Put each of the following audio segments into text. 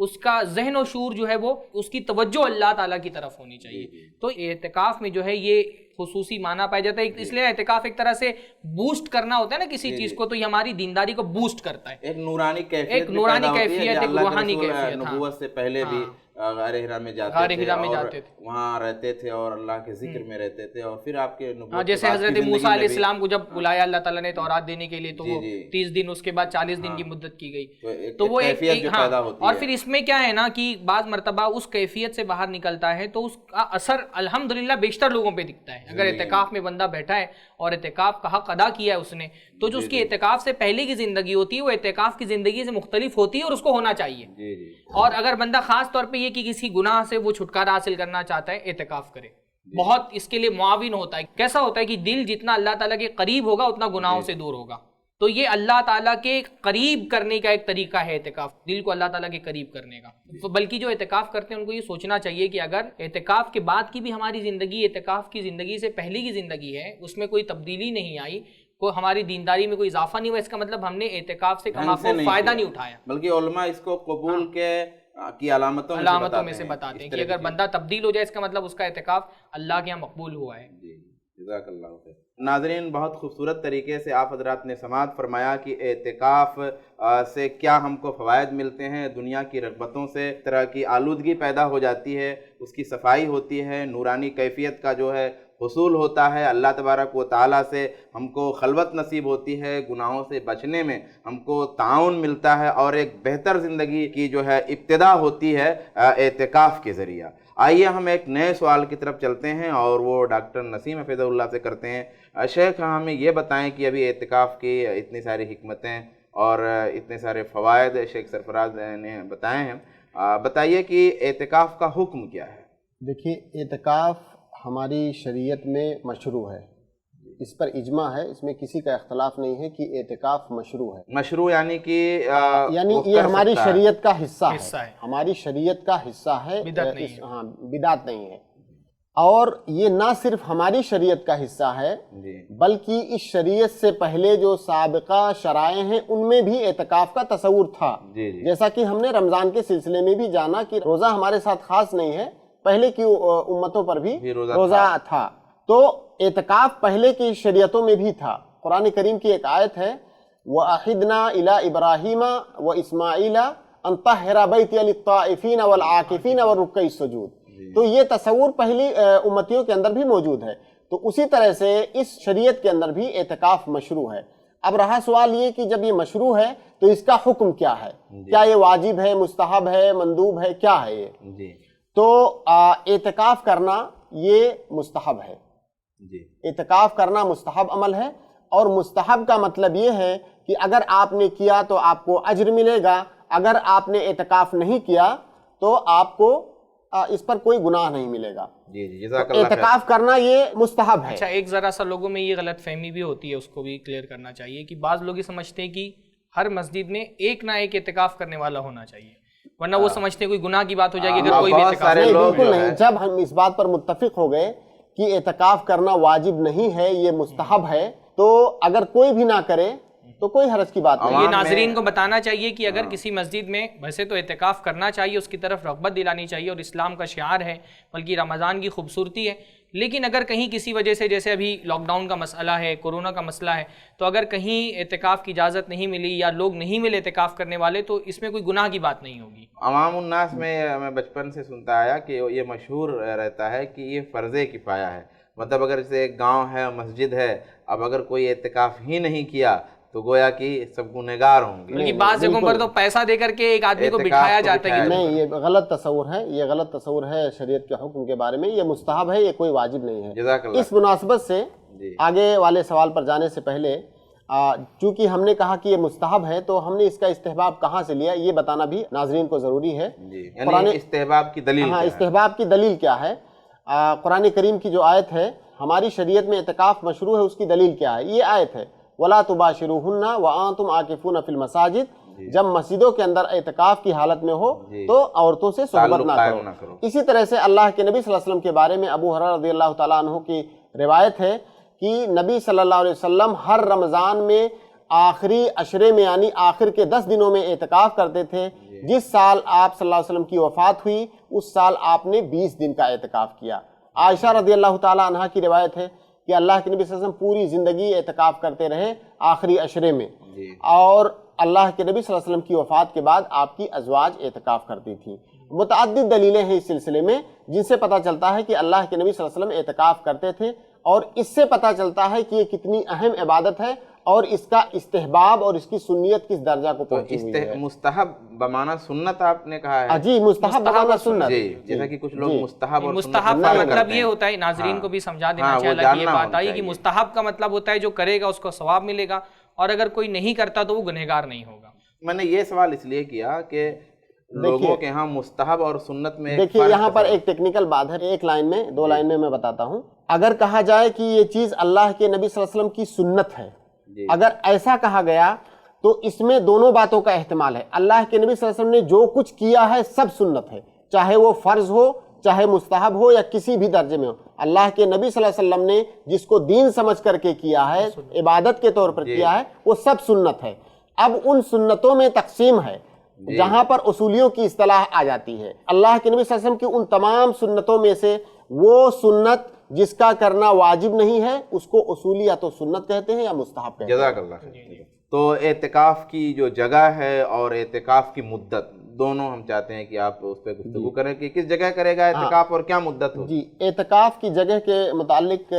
اس کا ذہن و شعور جو ہے وہ اس کی توجہ اللہ تعالیٰ کی طرف ہونی چاہیے. تو اعتکاف میں جو ہے یہ خصوصی معنی پایا جاتا ہے. اس لیے اعتکاف ایک طرح سے بوسٹ کرنا ہوتا ہے نا کسی چیز کو, تو یہ ہماری دینداری کو بوسٹ کرتا ہے. ایک نورانی کیفیت, ایک نورانی کیفیت, ایک روحانی کیفیت. نبوت سے پہلے بھی غار ہرا میں جاتے تھے اور وہاں رہتے تھے اور اللہ کے ذکر میں رہتے تھے, اور پھر آپ کے نبوت جیسے حضرت موسیٰ علیہ السلام کو جب بلایا اللہ تعالیٰ نے تورات دینے کے لیے, تو وہ 30 دن, اس کے بعد 40 دن کی مدت کی گئی. تو وہ ایک اور پھر اس میں کیا ہے نا کہ بعض مرتبہ اس کیفیت سے باہر نکلتا ہے تو اس کا اثر الحمدللہ بیشتر لوگوں پہ دکھتا ہے. اگر اعتکاف میں بندہ بیٹھا ہے اور اعتکاف کا حق ادا کیا ہے اس نے, تو جو اس کی اعتکاف سے پہلے کی زندگی ہوتی ہے وہ اعتکاف کی زندگی سے مختلف ہوتی ہے اور اس کو ہونا چاہیے. اور اگر بندہ خاص طور پہ یہ کہ کسی گناہ سے وہ چھٹکارا حاصل کرنا چاہتا ہے, اعتکاف کرے, بہت اس کے لیے معاون ہوتا ہے. کیسا ہوتا ہے کہ دل جتنا اللہ تعالیٰ کے قریب ہوگا اتنا گناہوں سے دور ہوگا. تو یہ اللہ تعالیٰ کے قریب کرنے کا ایک طریقہ ہے اعتکاف, دل کو اللہ تعالیٰ کے قریب کرنے کا. بلکہ جو اعتکاف کرتے ہیں ان کو یہ سوچنا چاہیے کہ اگر اعتکاف کے بعد کی بھی ہماری زندگی اعتکاف کی زندگی سے پہلے کی زندگی ہے, اس میں کوئی تبدیلی نہیں آئی, کوئی ہماری دینداری میں کوئی اضافہ نہیں ہوا, اس کا مطلب ہم نے اعتکاف سے فائدہ نہیں اٹھایا. بلکہ علماء اس کو قبول کی علامتوں میں سے بتاتے ہیں کہ اگر بندہ تبدیل ہو جائے اس کا مطلب اس کا اعتکاف اللہ کے یہاں مقبول ہوا ہے. جزاک اللہ خیر. ناظرین, بہت خوبصورت طریقے سے آپ حضرات نے سماعت فرمایا کہ اعتکاف سے کیا ہم کو فوائد ملتے ہیں. دنیا کی رغبتوں سے طرح کی آلودگی پیدا ہو جاتی ہے, اس کی صفائی ہوتی ہے, نورانی کیفیت کا جو ہے حصول ہوتا ہے, اللہ تبارک و تعالیٰ سے ہم کو خلوت نصیب ہوتی ہے, گناہوں سے بچنے میں ہم کو تعاون ملتا ہے, اور ایک بہتر زندگی کی جو ہے ابتدا ہوتی ہے اعتکاف کے ذریعہ. آئیے ہم ایک نئے سوال کی طرف چلتے ہیں اور وہ ڈاکٹر نسیم حفظہ اللہ سے کرتے ہیں. شیخ, ہمیں یہ بتائیں کہ ابھی اعتکاف کی اتنی ساری حکمتیں اور اتنے سارے فوائد شیخ سرفراز نے بتائے ہیں, بتائیے کہ اعتکاف کا حکم کیا ہے. دیکھیے, اعتکاف ہماری شریعت میں مشروع ہے, اس پر اجماع ہے, اس میں کسی کا اختلاف نہیں ہے کہ اعتکاف مشروع ہے. مشروع یعنی کہ یہ ہماری شریعت کا حصہ ہے, ہماری شریعت کا حصہ ہے, ہاں بدعت نہیں ہے. اور یہ نہ صرف ہماری شریعت کا حصہ ہے بلکہ اس شریعت سے پہلے جو سابقہ شرائع ہیں ان میں بھی اعتکاف کا تصور تھا. جیسا کہ ہم نے رمضان کے سلسلے میں بھی جانا کہ روزہ ہمارے ساتھ خاص نہیں ہے, پہلے کی امتوں پر بھی روزہ تھا. تو اعتکاف پہلے کی شریعتوں میں بھی تھا. قرآن کریم کی ایک آیت ہے, وَأَحِدْنَا إِلَىٰ إِبْرَاهِيمَ وَإِسْمَاعِيلَ أَن طَهِّرَ بَيْتِيَ لِلطَّائِفِينَ وَالْعَاكِفِينَ وَالرُّكَّعِ السُّجُودِ. تو یہ تصور پہلی امتیوں کے اندر بھی موجود ہے. تو اسی طرح سے اس شریعت کے اندر بھی اعتکاف مشروع ہے. اب رہا سوال یہ کہ جب یہ مشروع ہے تو اس کا حکم کیا ہے, کیا یہ واجب ہے, مستحب ہے, مندوب ہے, کیا ہے یہ؟ تو اعتکاف کرنا یہ مستحب ہے. اعتکاف کرنا مستحب عمل ہے, اور مستحب کا مطلب یہ ہے کہ اگر آپ نے کیا تو آپ کو اجر ملے گا, اگر آپ نے اعتکاف نہیں کیا تو آپ کو اس پر کوئی گناہ نہیں ملے گا. اعتکاف کرنا یہ مستحب ہے. اچھا, ایک ذرا سا لوگوں میں یہ غلط فہمی بھی ہوتی ہے, اس کو بھی کلیئر کرنا چاہیے کہ بعض لوگ یہ سمجھتے ہیں کہ ہر مسجد میں ایک نہ ایک اعتکاف کرنے والا ہونا چاہیے, ورنہ وہ سمجھتے ہیں کوئی گناہ کی بات ہو جائے گی اگر کوئی بھی اعتکاف. نہیں, بالکل نہیں. جب ہم اس بات پر متفق ہو گئے کہ اعتکاف کرنا واجب نہیں ہے, یہ مستحب ہے, تو اگر کوئی بھی نہ کرے تو کوئی حرج کی بات نہیں. یہ ناظرین کو بتانا چاہیے کہ اگر کسی مسجد میں ویسے تو اعتکاف کرنا چاہیے, اس کی طرف رغبت دلانی چاہیے, اور اسلام کا شعار ہے, بلکہ رمضان کی خوبصورتی ہے. لیکن اگر کہیں کسی وجہ سے, جیسے ابھی لاک ڈاؤن کا مسئلہ ہے, کورونا کا مسئلہ ہے, تو اگر کہیں اعتکاف کی اجازت نہیں ملی یا لوگ نہیں ملے اعتکاف کرنے والے, تو اس میں کوئی گناہ کی بات نہیں ہوگی. عوام الناس میں بچپن سے سنتا آیا کہ یہ مشہور رہتا ہے کہ یہ فرض کفایہ ہے. مطلب اگر جیسے ایک گاؤں ہے, مسجد ہے, اب اگر کوئی اعتکاف ہی نہیں کیا تو گویا کہ سب گنہگار ہوں گے. بلکہ بعض جگہوں پر تو پیسہ دے کر کے ایک آدمی کو بٹھایا جاتا ہے. نہیں, یہ غلط تصور ہے, یہ غلط تصور ہے شریعت کے حکم کے بارے میں. یہ مستحب ہے, یہ کوئی واجب نہیں ہے. اس مناسبت سے آگے والے سوال پر جانے سے پہلے, چونکہ ہم نے کہا کہ یہ مستحب ہے, تو ہم نے اس کا استحباب کہاں سے لیا یہ بتانا بھی ناظرین کو ضروری ہے. یعنی استحباب کی دلیل, ہاں, استحباب کی دلیل کیا ہے. قرآن کریم کی جو آیت ہے, ہماری شریعت میں اعتکاف مشروع ہے, اس کی دلیل کیا ہے. یہ آیت ہے, وَلَا تُبَاشِرُوهُنَّ وَأَنْتُمْ عَاكِفُونَ فِي الْمَسَاجِدِ. جب مسجدوں کے اندر اعتکاف کی حالت میں ہو تو عورتوں سے صحبت نہ کرو. اسی طرح سے اللہ کے نبی صلی اللہ علیہ وسلم کے بارے میں ابو ہریرہ رضی اللہ تعالیٰ عنہ کی روایت ہے کہ نبی صلی اللہ علیہ وسلم ہر رمضان میں آخری عشرے میں یعنی آخر کے 10 دنوں میں اعتکاف کرتے تھے. جس سال آپ صلی اللہ علیہ وسلم کی وفات ہوئی اس سال آپ نے 20 دن کا اعتکاف کیا۔ عائشہ رضی اللہ تعالی عنہا کی روایت ہے کہ اللہ کے نبی صلی اللہ علیہ وسلم پوری زندگی اعتکاف کرتے رہے آخری عشرے میں، اور اللہ کے نبی صلی اللہ علیہ وسلم کی وفات کے بعد آپ کی ازواج اعتکاف کرتی تھیں۔ متعدد دلیلیں ہیں اس سلسلے میں جن سے پتہ چلتا ہے کہ اللہ کے نبی صلی اللہ علیہ وسلم اعتکاف کرتے تھے، اور اس سے پتہ چلتا ہے کہ یہ کتنی اہم عبادت ہے اور اس کا استحباب اور اس کی سنیت کس درجہ کو پہنچی ہوئی ہے۔ مستحب بمعنی سنت آپ نے کہا ہے؟ جی، مستحب بمعنی سنت، جی، جیسا کہ کچھ لوگ مستحب اور مستحب کا مطلب یہ ہوتا ہے، ناظرین کو بھی سمجھا دینا چاہیے، اللہ کی یہ بات آئی کہ مستحب کا مطلب ہوتا ہے جو کرے گا اس کو ثواب ملے گا، اور اگر کوئی نہیں کرتا تو وہ گنہگار نہیں ہوگا۔ میں نے یہ سوال اس لیے کیا کہ لوگوں کے ہاں مستحب اور سنت میں دیکھیے یہاں پر ایک ٹیکنیکل بات ہے، ایک لائن میں 2 لائن میں بتاتا ہوں۔ اگر کہا جائے کہ یہ چیز اللہ کے نبی صلی اللہ علیہ وسلم کی سنت ہے، اگر ایسا کہا گیا تو اس میں دونوں باتوں کا احتمال ہے۔ اللہ کے نبی صلی اللہ علیہ وسلم نے جو کچھ کیا ہے سب سنت ہے، چاہے وہ فرض ہو، چاہے مستحب ہو، یا کسی بھی درجے میں ہو۔ اللہ کے نبی صلی اللہ علیہ وسلم نے جس کو دین سمجھ کر کے کیا ہے، عبادت کے طور پر کیا ہے، وہ سب سنت ہے۔ اب ان سنتوں میں تقسیم ہے جہاں پر اصولیوں کی اصطلاح آ جاتی ہے۔ اللہ کے نبی صلی اللہ علیہ وسلم کی ان تمام سنتوں میں سے وہ سنت جس کا کرنا واجب نہیں ہے اس کو اصولی یا تو سنت کہتے ہیں یا مستحب کہتے ہیں۔ جزاک اللہ خیر۔ تو اعتکاف کی جو جگہ ہے اور اعتکاف کی مدت دونوں ہم چاہتے ہیں کہ آپ اس پہ گفتگو کریں کہ کس جگہ کرے گا اعتکاف اور کیا مدت ہو؟ جی، اعتکاف کی جگہ کے متعلق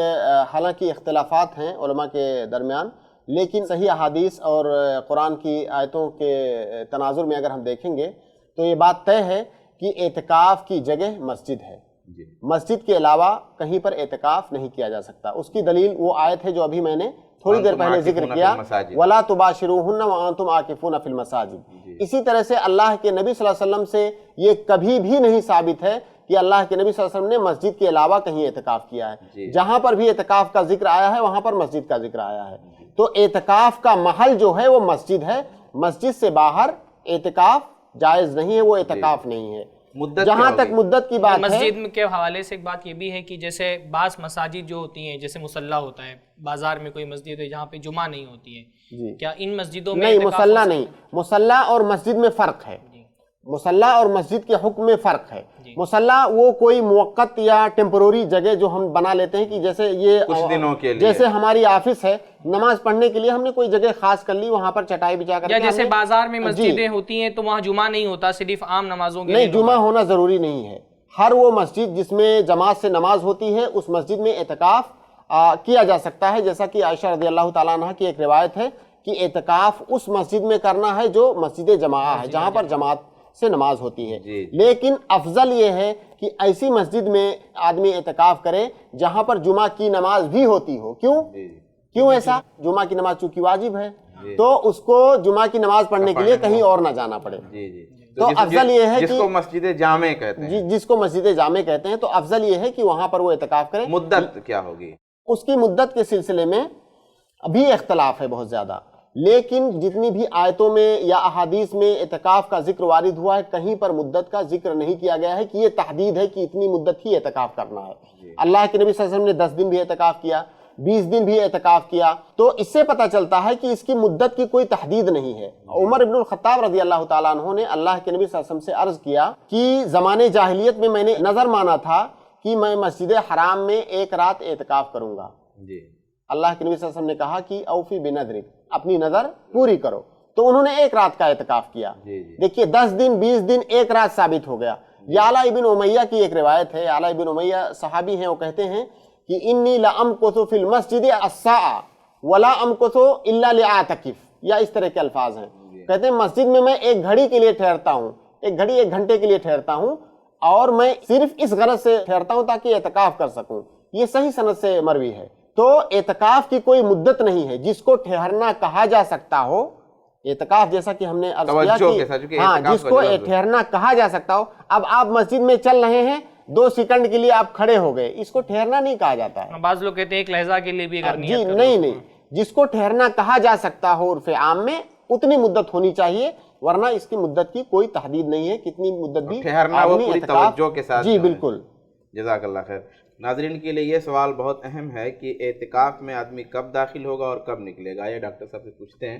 حالانکہ اختلافات ہیں علماء کے درمیان، لیکن صحیح احادیث اور قرآن کی آیتوں کے تناظر میں اگر ہم دیکھیں گے تو یہ بات طے ہے کہ اعتکاف کی جگہ مسجد ہے۔ مسجد کے علاوہ کہیں پر اعتکاف نہیں کیا جا سکتا۔ اس کی دلیل وہ آیت ہے جو ابھی میں نے تھوڑی دیر پہلے ذکر کیا، وَلَا تُبَاشِرُوهُنَّ وَأَنْتُمْ عَاكِفُونَ فِي الْمَسَاجِدِ۔ اسی طرح سے اللہ کے نبی صلی اللہ علیہ وسلم سے یہ کبھی بھی نہیں ثابت ہے کہ اللہ کے نبی صلی اللہ علیہ وسلم نے مسجد کے علاوہ کہیں اعتکاف کیا ہے۔ جہاں پر بھی اعتکاف کا ذکر آیا ہے وہاں پر مسجد کا ذکر آیا ہے۔ تو اعتکاف کا محل جو ہے وہ مسجد ہے، مسجد سے باہر اعتکاف جائز نہیں ہے، وہ اعتکاف نہیں ہے۔ جہاں تک مدت کی بات ہے، مسجد کے حوالے سے ایک بات یہ بھی ہے کہ جیسے بعض مساجد جو ہوتی ہیں، جیسے مصلی ہوتا ہے، بازار میں کوئی مسجد ہے جہاں پہ جمعہ نہیں ہوتی ہے، کیا ان مسجدوں میں نہیں، مصلی نہیں، مصلی اور مسجد میں فرق ہے۔ مصلی اور مسجد کے حکم میں فرق ہے۔ مصلی وہ کوئی موقت یا ٹیمپروری جگہ جو ہم بنا لیتے ہیں کہ جیسے یہ کچھ دنوں کے لیے، جیسے ہماری آفس ہے، نماز پڑھنے کے لیے ہم نے کوئی جگہ خاص کر لی، وہاں پر چٹائی بچھا کر، یا جیسے بازار میں مسجدیں ہوتی ہیں تو وہاں جمعہ نہیں ہوتا، صرف عام نمازوں کے لیے۔ نہیں، جمعہ ہونا ضروری نہیں ہے۔ ہر وہ مسجد جس میں جماعت سے نماز ہوتی ہے اس مسجد میں اعتکاف کیا جا سکتا ہے، جیسا کہ عائشہ رضی اللہ تعالیٰ عنہ کی ایک روایت ہے کہ اعتکاف اس مسجد میں کرنا ہے جو مسجد جماعہ ہے، جہاں پر جماعت سے نماز ہوتی ہے۔ لیکن افضل یہ ہے کہ ایسی مسجد میں آدمی اعتکاف کرے جہاں پر جمعہ کی نماز بھی ہوتی ہو۔ کیوں ایسا؟ جمعہ کی نماز چونکہ واجب ہے تو اس کو جمعہ کی نماز پڑھنے کے لیے کہیں اور نہ جانا پڑے۔ تو افضل یہ ہے کہ جس کو مسجد جامع کہتے ہیں، جس کو مسجد جامع کہتے ہیں، تو افضل یہ ہے کہ وہاں پر وہ اعتکاف کرے۔ مدت کیا ہوگی؟ اس کی مدت کے سلسلے میں ابھی اختلاف ہے بہت زیادہ، لیکن جتنی بھی آیتوں میں یا احادیث میں اعتکاف کا ذکر وارد ہوا ہے کہیں پر مدت کا ذکر نہیں کیا گیا ہے کہ یہ تحدید ہے کہ اتنی مدت ہی اعتکاف کرنا ہے۔ اللہ کے نبی صلی اللہ علیہ وسلم نے 10 دن بھی اعتکاف کیا، 20 دن بھی اعتکاف کیا، تو اس سے پتہ چلتا ہے کہ اس کی مدت کی کوئی تحدید نہیں ہے۔ عمر ابن الخطاب رضی اللہ تعالیٰ عنہ نے اللہ کے نبی صلی اللہ علیہ وسلم سے عرض کیا کہ زمانے جاہلیت میں میں نے نظر مانا تھا کہ میں مسجد حرام میں 1 رات اعتکاف کروں گا۔ اللہ کے نبی صلی اللہ علیہ وسلم نے کہا کہ اوفی بنذرک، اپنی نظر پوری کرو، تو انہوں نے 1 رات کا اعتکاف کیا۔ دیکھیے 10 دن 20 دن 1 رات ثابت ہو گیا۔ یعلا ابن امیہ کی ایک روایت ہے، یعلا ابن امیہ صحابی ہیں، وہ کہتے ہیں کہ انی لامکث فی المسجد الساعۃ ولا امکث الا لاعتکف، یا اس طرح کے الفاظ ہیں۔ کہتے ہیں مسجد میں میں 1 گھڑی کے لیے ٹھہرتا ہوں، 1 گھڑی 1 گھنٹے کے لیے ٹھہرتا ہوں، اور میں صرف اس غرض سے ٹھہرتا ہوں تاکہ اعتکاف کر سکوں۔ یہ صحیح سند سے مروی ہے۔ تو اعتکاف کی کوئی مدت نہیں ہے، جس کو ٹھہرنا کہا جا سکتا ہو، اعتکاف جیسا کہ ہم نے عرض کیا کہ ہاں جس کو ٹھہرنا کہا جا سکتا ہو۔ اب آپ مسجد میں چل رہے ہیں، 2 سیکنڈ کے لیے آپ کھڑے ہو گئے، اس کو ٹھہرنا نہیں کہا جاتا ہے۔ بعض لوگ کہتے ہیں 1 لحظہ کے لیے بھی اگر نیت جی کرو۔ نہیں، جس کو ٹھہرنا کہا جا سکتا ہو عرف عام میں اتنی مدت ہونی چاہیے، ورنہ اس کی مدت کی کوئی تحدید نہیں ہے، کتنی مدت بھی ٹھہرنا وہ پوری توجہ کے ساتھ۔ جی بالکل۔ جزاک اللہ خیر۔ ناظرین کے لیے یہ سوال بہت اہم ہے کہ اعتکاف میں آدمی کب داخل ہوگا اور کب نکلے گا، یہ ڈاکٹر صاحب سے پوچھتے ہیں۔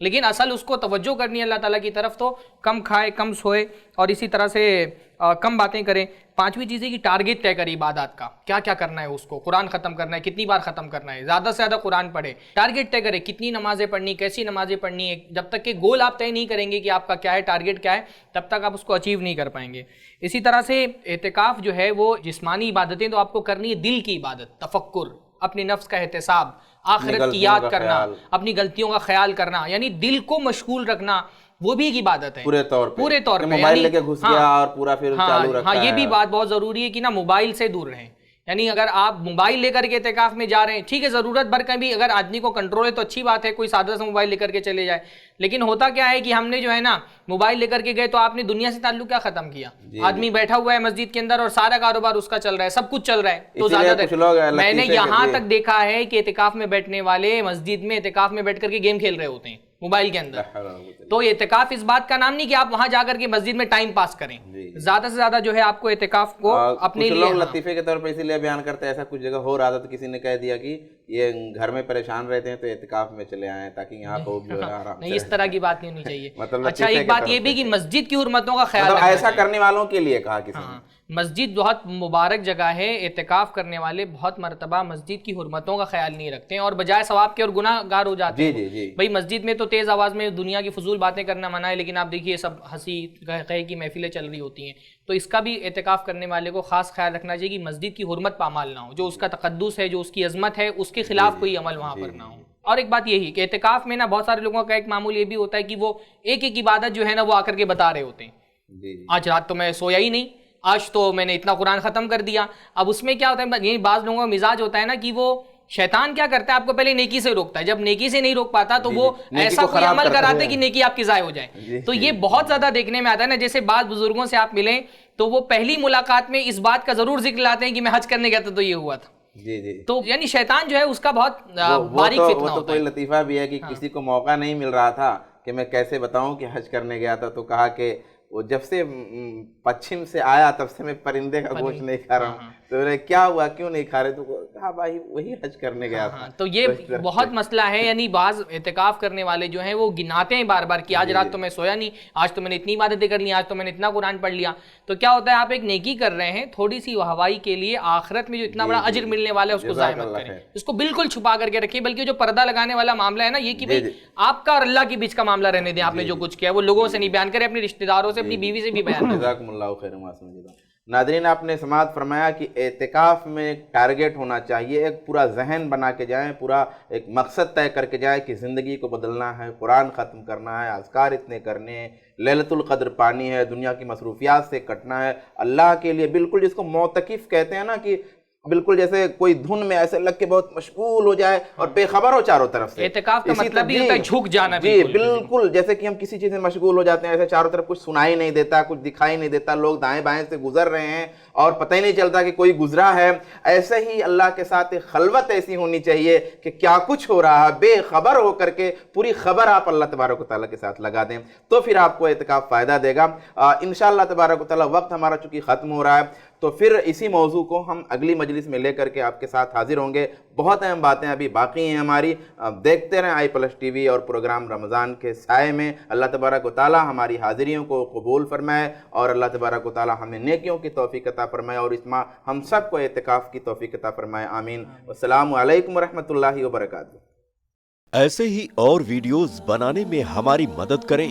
لیکن اصل اس کو توجہ کرنی ہے اللہ تعالیٰ کی طرف، تو کم کھائے، کم سوئے، اور اسی طرح سے کم باتیں کریں۔ پانچویں چیز ہے کہ ٹارگیٹ طے کرے عبادات کا، کیا کیا کرنا ہے اس کو، قرآن ختم کرنا ہے، کتنی بار ختم کرنا ہے، زیادہ سے زیادہ قرآن پڑھے، ٹارگیٹ طے کرے کتنی نمازیں پڑھنی، کیسی نمازیں پڑھنی ہے۔ جب تک کہ گول آپ طے نہیں کریں گے کہ آپ کا کیا ہے، ٹارگیٹ کیا ہے، تب تک آپ اس کو اچیو نہیں کر پائیں گے۔ اسی طرح سے اعتکاف جو ہے وہ جسمانی عبادتیں تو آپ کو کرنی ہے، دل کی عبادت، تفکر، اپنی نفس کا احتساب، آخرت کی یاد کرنا، اپنی غلطیوں کا خیال کرنا، یعنی دل کو مشغول رکھنا، وہ بھی ایک عبادت ہے پورے طور پہ موبائل لے کے گھس گیا اور پورا پھر چالو رکھا ہے۔ ہاں، یہ بھی بات بہت ضروری ہے کہ نا موبائل سے دور رہیں، یعنی اگر آپ موبائل لے کر کے اعتکاف میں جا رہے ہیں، ٹھیک ہے، ضرورت بھر کبھی اگر آدمی کو کنٹرول ہے تو اچھی بات ہے، کوئی سادہ سا موبائل لے کر کے چلے جائے، لیکن ہوتا کیا ہے کہ ہم نے جو ہے نا موبائل لے کر کے گئے تو آپ نے دنیا سے تعلق کیا ختم کیا؟ آدمی بیٹھا ہوا ہے مسجد کے اندر اور سارا کاروبار اس کا چل رہا ہے، سب کچھ چل رہا ہے، تو زیادہ میں نے یہاں تک دیکھا ہے کہ اعتکاف میں بیٹھنے والے مسجد میں اعتکاف میں بیٹھ کر کے گیم کھیل رہے ہوتے ہیں موبائل کے اندر۔ تو اعتکاف اس بات کا نام نہیں کہ آپ وہاں جا کر کے مسجد میں ٹائم پاس کریں، زیادہ سے زیادہ جو ہے آپ کو اعتکاف کو اپنے لیے، لوگ لطیفے کے طور پر اسی لیے بیان کرتے ہیں، ایسا کچھ جگہ ہو رہا تھا تو کسی نے کہہ دیا کہ یہ گھر میں پریشان رہتے ہیں تو اعتکاف میں چلے آئیں تاکہ یہاں خوب جو ہے آرام سے۔ نہیں، اس طرح کی بات نہیں ہونی چاہیے۔ اچھا، ایک بات یہ بھی کہ مسجد کی حرمتوں کا خیال مطلب ایسا کرنے والوں کے لیے کہا کسی نے۔ مسجد بہت مبارک جگہ ہے، اعتکاف کرنے والے بہت مرتبہ مسجد کی حرمتوں کا خیال نہیں رکھتے ہیں اور بجائے ثواب کے اور گناہ گار ہو جاتے ہیں۔ بھائی مسجد میں تو تیز آواز میں دنیا کی فضول باتیں کرنا منع ہے، لیکن آپ دیکھیے سب ہنسی قہقہے کی محفلیں چل رہی ہوتی ہیں، تو اس کا بھی اعتکاف کرنے والے کو خاص خیال رکھنا چاہیے کہ مسجد کی حرمت پامال نہ ہو، جو اس کا تقدس ہے، جو اس کی عظمت ہے، اس کے خلاف کوئی عمل وہاں پر نہ ہو۔ اور ایک بات یہی کہ اعتکاف میں نا بہت سارے لوگوں کا ایک معمول یہ بھی ہوتا ہے کہ وہ ایک ایک عبادت جو ہے نا وہ آ کر کے بتا رہے ہوتے ہیں، آج رات تو میں سویا ہی نہیں، آج تو میں نے اتنا قرآن ختم کر دیا۔ اب اس میں کیا ہوتا ہے، یہی بعض لوگوں کا مزاج ہوتا ہے نا کہ وہ شیطان کیا کرتا ہے، آپ کو پہلے نیکی سے روکتا ہے، جب نیکی سے نہیں روک پاتا تو وہ ایسا کوئی عمل کراتا ہے کہ نیکی آپ کی ضائع ہو جائے۔ تو یہ بہت زیادہ دیکھنے میں آتا ہے نا، جیسے بعض بزرگوں سے آپ ملیں تو وہ پہلی ملاقات میں اس بات کا ضرور ذکر لاتے ہیں کہ میں حج کرنے گیا تھا تو یہ ہوا تھا۔ تو یعنی شیطان جو ہے اس کا بہت باریک فتنہ ہوتا ہے۔ وہ تو کوئی لطیفہ بھی ہے کہ کسی کو موقع نہیں مل رہا تھا کہ میں کیسے بتاؤں کہ حج کرنے گیا تھا، تو کہا کہ وہ جب سے پچھم سے آیا تب سے میں پرندے کا گوشت نہیں کھا رہا ہوں۔ تو کیا ہوا، کیوں نہیں کھا رہے؟ تو کہا بھائی وہی حج کرنے گیا تھا۔ تو یہ بہت مسئلہ ہے، یعنی بعض اعتکاف کرنے والے جو ہیں وہ گناتے ہیں بار بار کہ آج رات تو میں سویا نہیں، آج تو میں نے اتنی عبادتیں کر لی، آج تو میں نے اتنا قرآن پڑھ لیا۔ تو کیا ہوتا ہے، آپ ایک نیکی کر رہے ہیں، تھوڑی سی ہوائی کے لیے آخرت میں جو اتنا بڑا اجر ملنے والا ہے اس کو ضائع مت کریں، اس کو بالکل چھپا کر کے رکھیں۔ بلکہ جو پردہ لگانے والا معاملہ ہے نا، یہ کہ بھائی آپ کا اور اللہ کے بیچ کا معاملہ رہنے دیں، آپ نے جو کچھ کیا وہ لوگوں سے نہیں بیان کریں، اپنے رشتہ داروں سے، اپنی بیوی سے بھی بیان کریں۔ جزاکم اللہ خیر۔ ناظرین، آپ نے سماعت فرمایا کہ اعتکاف میں ایک ٹارگیٹ ہونا چاہیے، ایک پورا ذہن بنا کے جائیں، پورا ایک مقصد طے کر کے جائیں کہ زندگی کو بدلنا ہے، قرآن ختم کرنا ہے، اذکار اتنے کرنے ہیں، لیلۃ القدر پانی ہے، دنیا کی مصروفیات سے کٹنا ہے، اللہ کے لیے بالکل جس کو معتکف کہتے ہیں نا، کہ بالکل جیسے کوئی دھن میں ایسے لگ کے بہت مشغول ہو جائے اور بے خبر ہو چاروں طرف سے۔ اعتکاف کا مطلب بھی ہوتا ہے جھک جانا۔ جی بالکل، جیسے کہ ہم کسی چیز میں مشغول ہو جاتے ہیں، ایسے چاروں طرف کچھ سنائی نہیں دیتا، کچھ دکھائی نہیں دیتا، لوگ دائیں بائیں سے گزر رہے ہیں اور پتہ ہی نہیں چلتا کہ کوئی گزرا ہے۔ ایسے ہی اللہ کے ساتھ ایک خلوت ایسی ہونی چاہیے کہ کیا کچھ ہو رہا ہے بے خبر ہو کر کے پوری خبر آپ اللہ تبارک و تعالیٰ کے ساتھ لگا دیں، تو پھر آپ کو اعتکاف فائدہ دے گا انشاءاللہ تبارک و تعالیٰ۔ وقت ہمارا چونکہ ختم ہو رہا ہے، تو پھر اسی موضوع کو ہم اگلی مجلس میں لے کر کے آپ کے ساتھ حاضر ہوں گے۔ بہت اہم باتیں ابھی باقی ہیں ہماری، دیکھتے رہیں آئی پلس ٹی وی اور پروگرام رمضان کے سائے میں۔ اللہ تبارک و تعالیٰ ہماری حاضریوں کو قبول فرمائے اور اللہ تبارک و تعالیٰ ہمیں نیکیوں کی توفیق عطا فرمائے اور اس ماہ ہم سب کو اعتکاف کی توفیق عطا فرمائے، آمین۔ السلام علیکم ورحمۃ اللہ وبرکاتہ۔ ایسے ہی اور ویڈیوز بنانے میں ہماری مدد کریں۔